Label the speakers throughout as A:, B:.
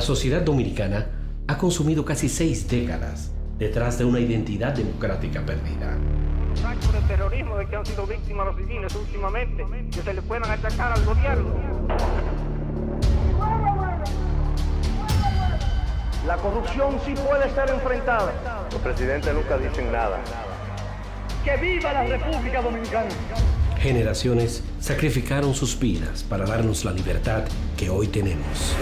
A: sociedad dominicana ha consumido casi 6 décadas detrás de una identidad democrática perdida.
B: Los actos de terrorismo de que han sido víctimas los civiles últimamente, que se le puedan atacar al gobierno. La corrupción sí puede ser enfrentada.
C: Los presidentes nunca dicen nada.
B: ¡Que viva la República Dominicana!
A: Generaciones sacrificaron sus vidas para darnos la libertad que hoy tenemos.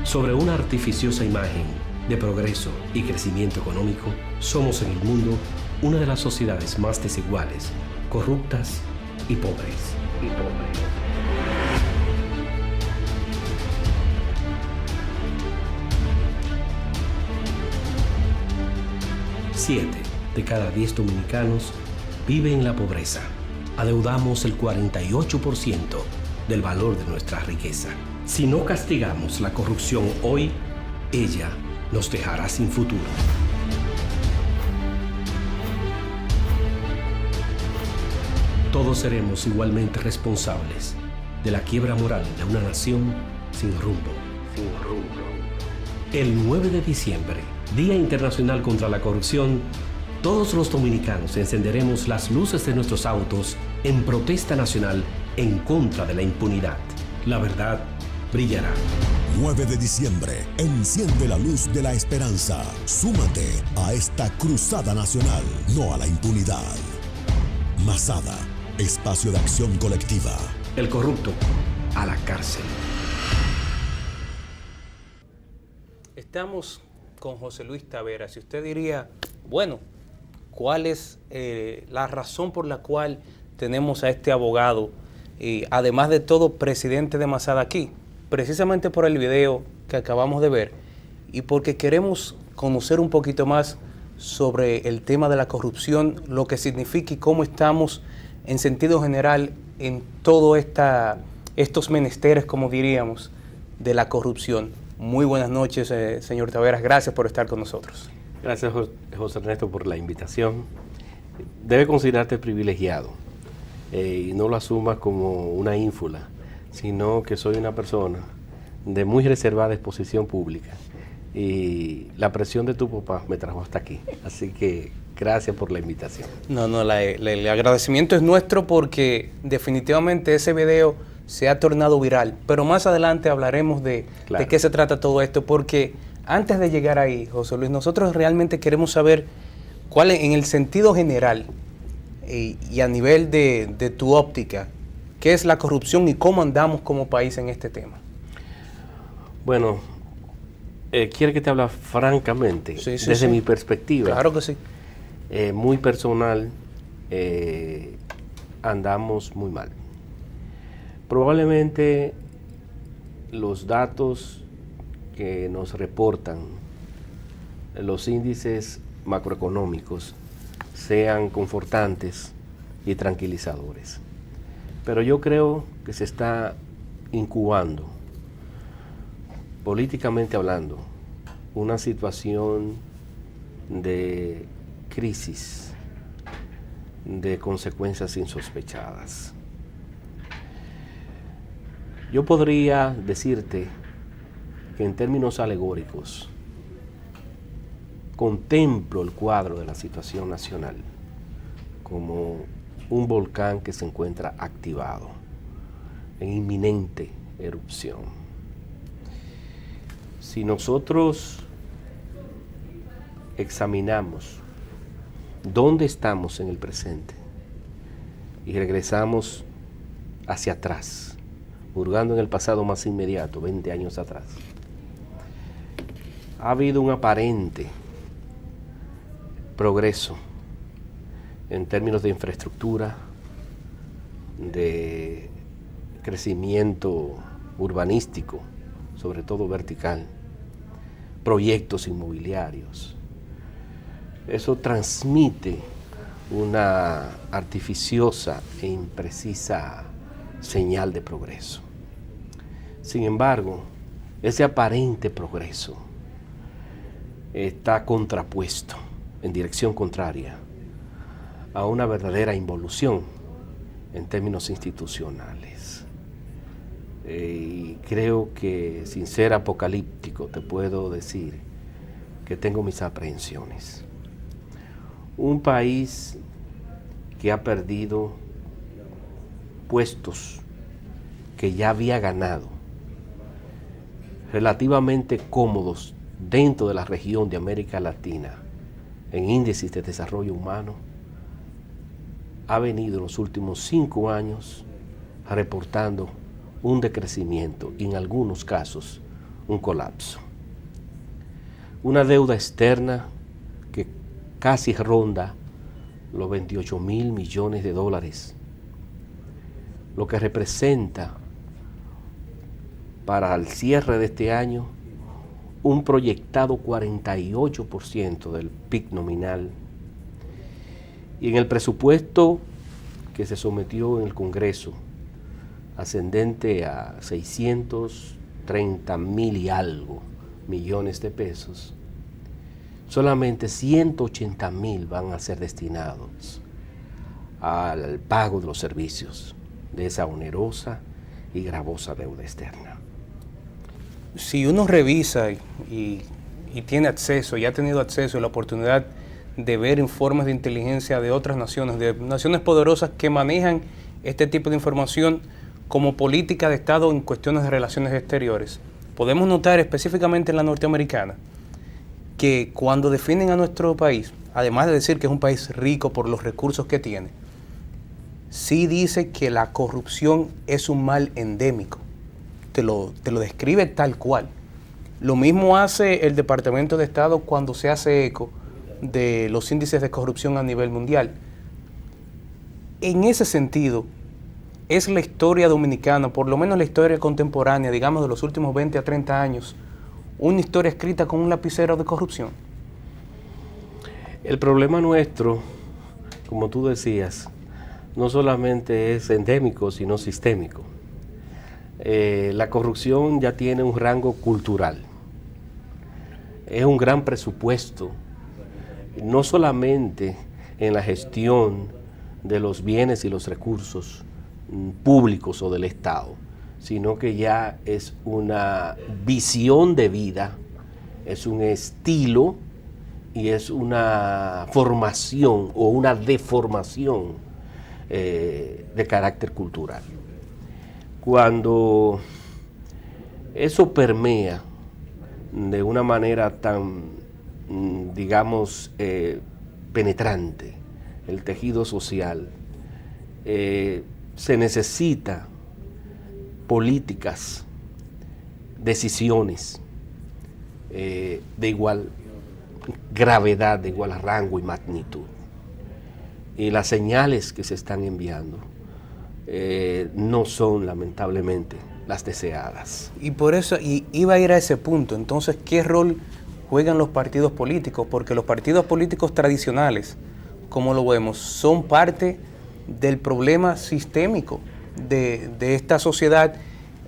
A: Sobre una artificiosa imagen de progreso y crecimiento económico, somos en el mundo una de las sociedades más desiguales, corruptas y pobres. 7 de cada 10 dominicanos vive en la pobreza. Adeudamos el 48% del valor de nuestra riqueza. Si no castigamos la corrupción hoy, ella nos dejará sin futuro. Todos seremos igualmente responsables de la quiebra moral de una nación sin rumbo. El 9 de diciembre, Día Internacional contra la Corrupción, todos los dominicanos encenderemos las luces de nuestros autos en protesta nacional en contra de la impunidad. La verdad brillará.
D: 9 de diciembre, enciende la luz de la esperanza. Súmate a esta cruzada nacional, no a la impunidad. Masada, espacio de acción colectiva.
A: El corrupto a la cárcel.
E: Estamos con José Luis Taveras. Y usted diría, bueno, ¿cuál es la razón por la cual tenemos a este abogado, además de todo, presidente de Masada aquí? Precisamente por el video que acabamos de ver y porque queremos conocer un poquito más sobre el tema de la corrupción, lo que significa y cómo estamos en sentido general en todo estos menesteres, como diríamos, de la corrupción. Muy buenas noches, señor Taveras. Gracias por estar con nosotros.
F: Gracias, José Ernesto, por la invitación. Debe considerarte privilegiado y no lo asumas como una ínfula, sino que soy una persona de muy reservada exposición pública y la presión de tu papá me trajo hasta aquí. Así que gracias por la invitación.
E: El agradecimiento es nuestro porque definitivamente ese video se ha tornado viral, pero más adelante hablaremos de qué se trata todo esto, porque antes de llegar ahí, José Luis, nosotros realmente queremos saber cuál es, en el sentido general y a nivel de tu óptica, qué es la corrupción y cómo andamos como país en este tema.
F: Bueno, quiero que te hable francamente, desde mi perspectiva.
E: Claro que sí.
F: Muy personal, andamos muy mal. Probablemente los datos que nos reportan los índices macroeconómicos sean confortantes y tranquilizadores. Pero yo creo que se está incubando, políticamente hablando, una situación de crisis, de consecuencias insospechadas. Yo podría decirte que en términos alegóricos contemplo el cuadro de la situación nacional como un volcán que se encuentra activado, en inminente erupción. Si nosotros examinamos dónde estamos en el presente y regresamos hacia atrás, hurgando en el pasado más inmediato, 20 años atrás, ha habido un aparente progreso en términos de infraestructura, de crecimiento urbanístico, sobre todo vertical, proyectos inmobiliarios. Eso transmite una artificiosa e imprecisa señal de progreso. Sin embargo, ese aparente progreso está contrapuesto en dirección contraria a una verdadera involución en términos institucionales. Y creo que, sin ser apocalíptico, te puedo decir que tengo mis aprehensiones. Un país que ha perdido puestos que ya había ganado, relativamente cómodos dentro de la región de América Latina, en índices de desarrollo humano, ha venido en los últimos 5 años reportando un decrecimiento y en algunos casos un colapso. Una deuda externa que casi ronda los 28.000 millones de dólares, lo que representa para el cierre de este año un proyectado 48% del PIB nominal. Y en el presupuesto que se sometió en el Congreso, ascendente a 630.000 y algo millones de pesos, solamente 180.000 van a ser destinados al pago de los servicios de esa onerosa y gravosa deuda externa.
E: Si uno revisa y tiene acceso, y ha tenido acceso y la oportunidad de ver informes de inteligencia de otras naciones, de naciones poderosas que manejan este tipo de información como política de Estado en cuestiones de relaciones exteriores, podemos notar específicamente en la norteamericana que cuando definen a nuestro país, además de decir que es un país rico por los recursos que tiene, sí dice que la corrupción es un mal endémico. Te lo describe tal cual. Lo mismo hace el Departamento de Estado cuando se hace eco de los índices de corrupción a nivel mundial. En ese sentido, es la historia dominicana, por lo menos la historia contemporánea, digamos de los últimos 20 a 30 años, una historia escrita con un lapicero de corrupción.
F: El problema nuestro, como tú decías, no solamente es endémico, sino sistémico. La corrupción ya tiene un rango cultural. Es un gran presupuesto, no solamente en la gestión de los bienes y los recursos públicos o del Estado, sino que ya es una visión de vida, es un estilo y es una formación o una deformación de carácter cultural. Cuando eso permea de una manera tan, digamos, penetrante el tejido social, se necesita políticas, decisiones de igual gravedad, de igual rango y magnitud. Y las señales que se están enviando no son lamentablemente las deseadas.
E: Y por eso iba a ir a ese punto. Entonces, ¿qué rol juegan los partidos políticos? Porque los partidos políticos tradicionales, como lo vemos, son parte del problema sistémico de esta sociedad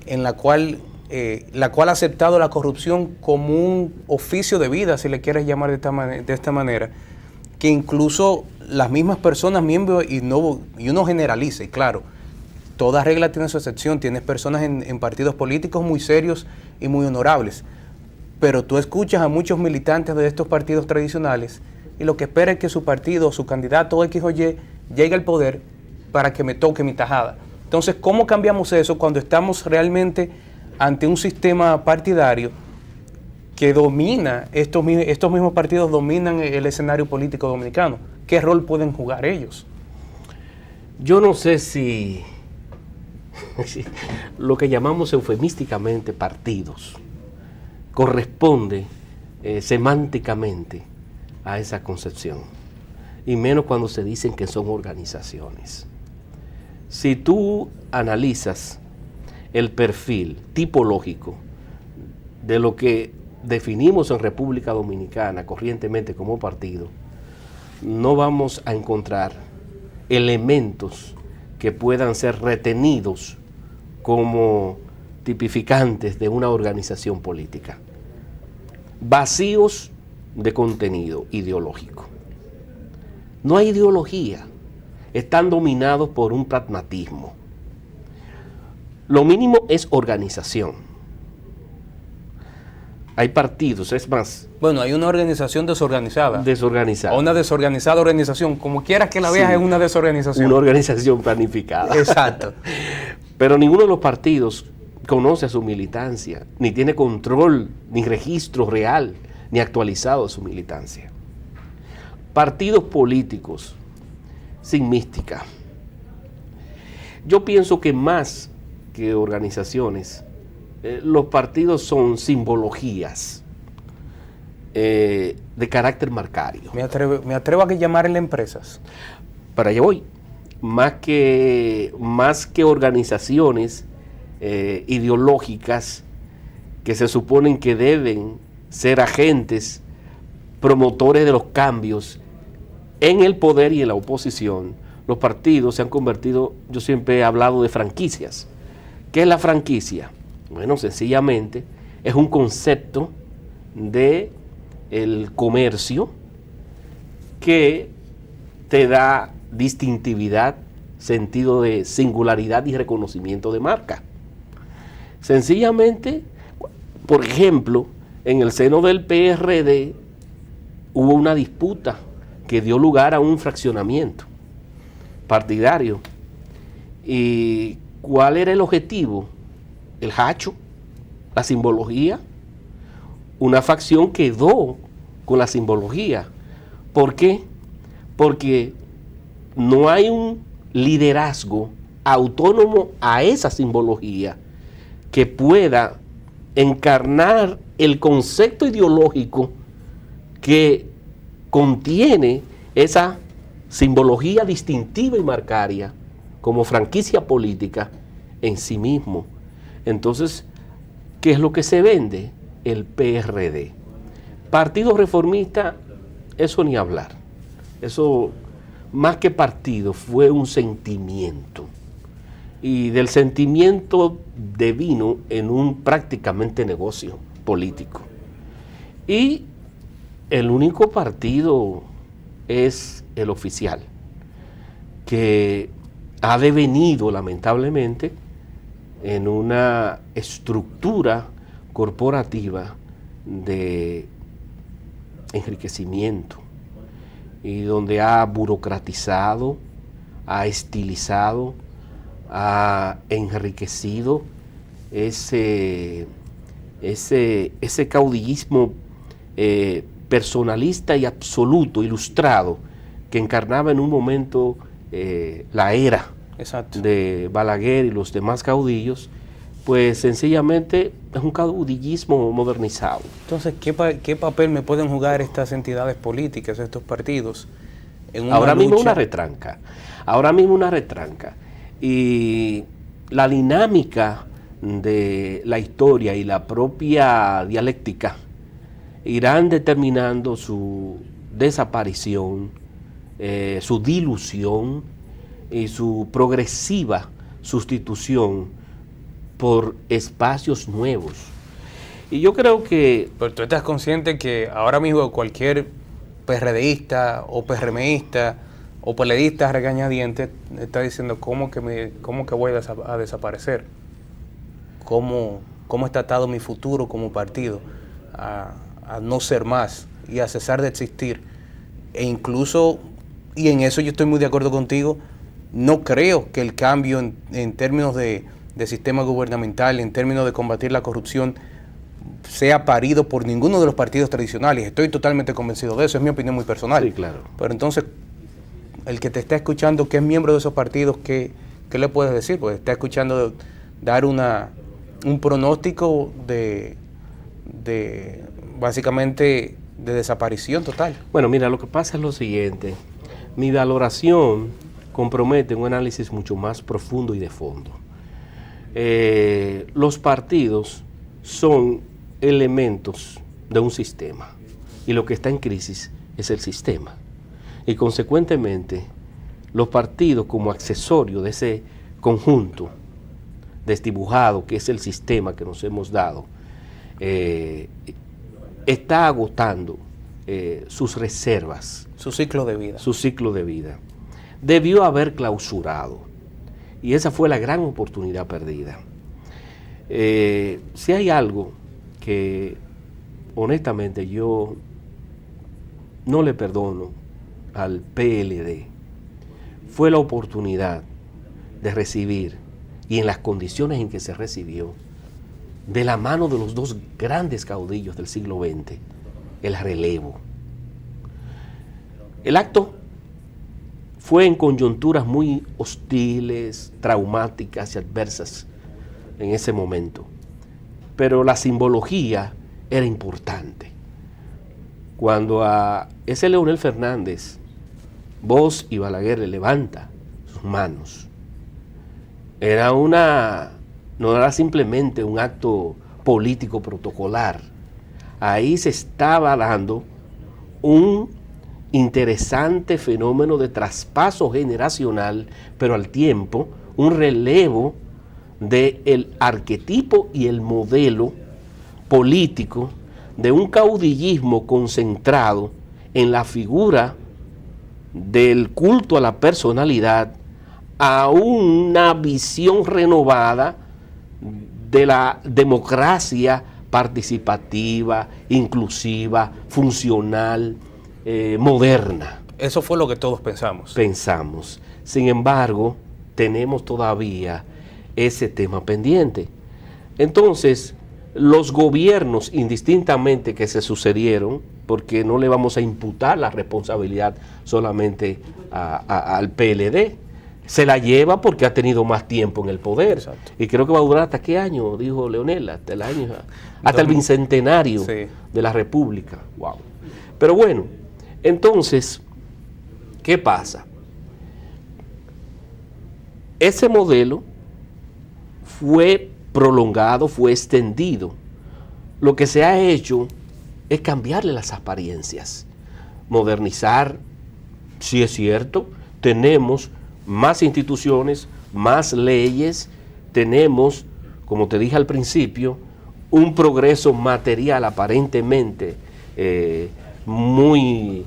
E: en la cual ha aceptado la corrupción como un oficio de vida, si le quieres llamar de esta manera, que incluso las mismas personas, miembros, y uno generaliza, y claro, toda regla tiene su excepción, tienes personas en partidos políticos muy serios y muy honorables, pero tú escuchas a muchos militantes de estos partidos tradicionales y lo que espera es que su partido, su candidato X o Y, llegue al poder para que me toque mi tajada. Entonces, ¿cómo cambiamos eso cuando estamos realmente ante un sistema partidario que domina, estos mismos partidos dominan el escenario político dominicano? ¿Qué rol pueden jugar ellos?
F: Yo no sé si lo que llamamos eufemísticamente partidos corresponde semánticamente a esa concepción, y menos cuando se dicen que son organizaciones. Si tú analizas el perfil tipológico de lo que definimos en República Dominicana corrientemente como partido, no vamos a encontrar elementos que puedan ser retenidos como tipificantes de una organización política, vacíos de contenido ideológico. No hay ideología, están dominados por un pragmatismo. Lo mínimo es organización. Hay partidos, es más.
E: Bueno, hay una organización desorganizada.
F: Desorganizada.
E: O una desorganizada organización. Como quieras que la veas,
F: Sí,
E: es una desorganización.
F: una organización planificada.
E: Exacto.
F: Pero ninguno de los partidos conoce a su militancia, ni tiene control, ni registro real, ni actualizado de su militancia. Partidos políticos sin mística. Yo pienso que más que organizaciones, los partidos son simbologías de carácter marcario.
E: Me atrevo a llamarle empresas.
F: Para allá voy. Más que organizaciones ideológicas que se suponen que deben ser agentes promotores de los cambios en el poder y en la oposición, los partidos se han convertido, yo siempre he hablado de franquicias. ¿Qué es la franquicia? Bueno, sencillamente es un concepto de el comercio que te da distintividad, sentido de singularidad y reconocimiento de marca. Sencillamente, por ejemplo, en el seno del PRD hubo una disputa que dio lugar a un fraccionamiento partidario. ¿Y cuál era el objetivo? El hacho, la simbología. Una facción quedó con la simbología. ¿Por qué? Porque no hay un liderazgo autónomo a esa simbología que pueda encarnar el concepto ideológico que contiene esa simbología distintiva y marcaria como franquicia política en sí mismo. Entonces, ¿qué es lo que se vende? El PRD. Partido Reformista, eso ni hablar. Eso, más que partido, fue un sentimiento. Y del sentimiento devino en un prácticamente negocio político. Y el único partido es el oficial, que ha devenido lamentablemente en una estructura corporativa de enriquecimiento y donde ha burocratizado, ha estilizado, ha enriquecido ese caudillismo personalista y absoluto, ilustrado, que encarnaba en un momento la era
E: Exacto.
F: de Balaguer y los demás caudillos. Pues sencillamente es un caudillismo modernizado.
E: Entonces, ¿qué papel me pueden jugar estas entidades políticas, estos partidos? En
F: Ahora mismo
E: lucha?
F: una retranca. Y la dinámica de la historia y la propia dialéctica irán determinando su desaparición, su dilución y su progresiva sustitución por espacios nuevos. Y yo creo que...
E: Pero tú estás consciente que ahora mismo cualquier PRDista o PRMista o PLDista regañadiente está diciendo cómo que voy a desaparecer, cómo está atado mi futuro como partido a no ser más y a cesar de existir. E incluso, y en eso yo estoy muy de acuerdo contigo, no creo que el cambio en términos de sistema gubernamental, en términos de combatir la corrupción, sea parido por ninguno de los partidos tradicionales. Estoy totalmente convencido de eso, es mi opinión muy personal.
F: Sí, claro.
E: Pero entonces, el que te está escuchando, que es miembro de esos partidos, ¿qué le puedes decir? Pues está escuchando dar un pronóstico de básicamente de desaparición total.
F: Bueno, mira, lo que pasa es lo siguiente. Mi valoración compromete un análisis mucho más profundo y de fondo. Los partidos son elementos de un sistema y lo que está en crisis es el sistema. Y consecuentemente, los partidos como accesorio de ese conjunto desdibujado que es el sistema que nos hemos dado, está agotando sus reservas.
E: Su ciclo de vida.
F: Su ciclo de vida. Debió haber clausurado. Y esa fue la gran oportunidad perdida. Si hay algo que honestamente yo no le perdono al PLD, fue la oportunidad de recibir, y en las condiciones en que se recibió, de la mano de los dos grandes caudillos del siglo XX, el relevo. El acto fue en coyunturas muy hostiles, traumáticas y adversas en ese momento, pero la simbología era importante. Cuando a ese Leonel Fernández, Bosch y Balaguer le levanta sus manos, no era simplemente un acto político protocolar. Ahí se estaba dando un interesante fenómeno de traspaso generacional, pero al tiempo un relevo del arquetipo y el modelo político de un caudillismo concentrado en la figura del culto a la personalidad, a una visión renovada de la democracia participativa, inclusiva, funcional, moderna.
E: Eso fue lo que todos pensamos.
F: Sin embargo, tenemos todavía ese tema pendiente. Entonces, los gobiernos, indistintamente que se sucedieron, porque no le vamos a imputar la responsabilidad solamente al PLD, se la lleva porque ha tenido más tiempo en el poder. Exacto. Y creo que va a durar hasta qué año, dijo Leonel, hasta el bicentenario de la República. Wow. Pero bueno, entonces, ¿qué pasa? Ese modelo fue prolongado, fue extendido. Lo que se ha hecho es cambiarle las apariencias, modernizar. Sí es cierto, tenemos más instituciones, más leyes, tenemos, como te dije al principio, un progreso material aparentemente muy,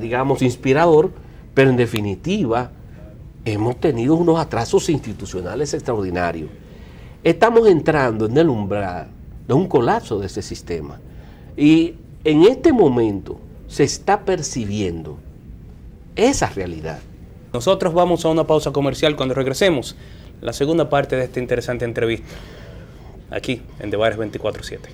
F: digamos, inspirador, pero en definitiva hemos tenido unos atrasos institucionales extraordinarios. Estamos entrando en el umbral de un colapso de ese sistema. Y en este momento se está percibiendo esa realidad.
E: Nosotros vamos a una pausa comercial. Cuando regresemos, la segunda parte de esta interesante entrevista, aquí en Debares 24/7.